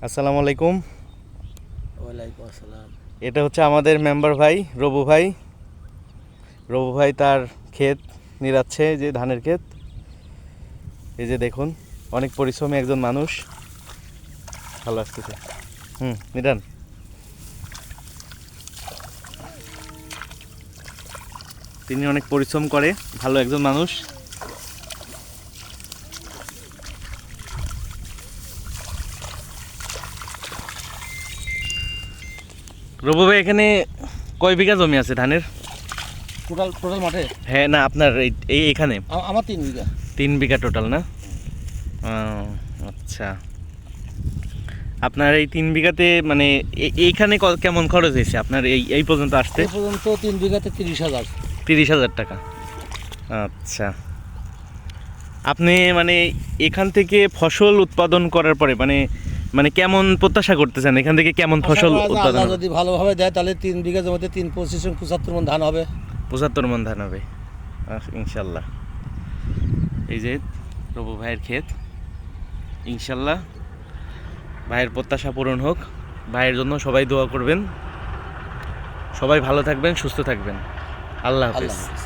আসসালামু আলাইকুম। ওয়ালাইকুম আসসালাম। এটা হচ্ছে আমাদের মেম্বার ভাই রবু ভাই। রবু ভাই তার ক্ষেত নিরাচ্ছে, যে ধানের ক্ষেত। এই যে দেখুন, অনেক পরিশ্রমী একজন মানুষ। ভালো আসতেছে। নিরান। তিনি অনেক পরিশ্রম করে, ভালো একজন মানুষ। রবু ভাই, এখানে কয় বিঘা জমি আছে ধানের? টোটাল টোটাল মাঠে হ্যাঁ, না আপনার এইখানে আমার 3 বিঘা। 3 বিঘা টোটাল না? ও, আচ্ছা। আপনার এই 3 বিঘাতে মানে এইখানে কেমন খরচ হয়েছে আপনার এই পর্যন্ত আসতে? এই পর্যন্ত 3 বিঘাতে 30,000। 30,000 টাকা। আচ্ছা। আপনি মানে এখান থেকে ফসল উৎপাদন করার পরে মানে মানে কেমন প্রত্যাশা করতেছেন, এখান থেকে কেমন আশা ফসল করা যায় উৎপাদন আল্লাহ হবে? যদি ভালোভাবে দেয় তাহলে 3 বিঘা জমিতে 3-25-75 মণ ধান হবে। 75 মণ ধান হবে ইনশাল্লাহ। এই যে প্রভু ভাইয়ের ক্ষেত, ইনশাল্লাহ ভাইয়ের প্রত্যাশা পূরণ হোক। ভাইয়ের জন্য সবাই দোয়া করবেন। সবাই ভালো থাকবেন, সুস্থ থাকবেন। আল্লাহ আল্লাহ হাফেজ। হাফেজ।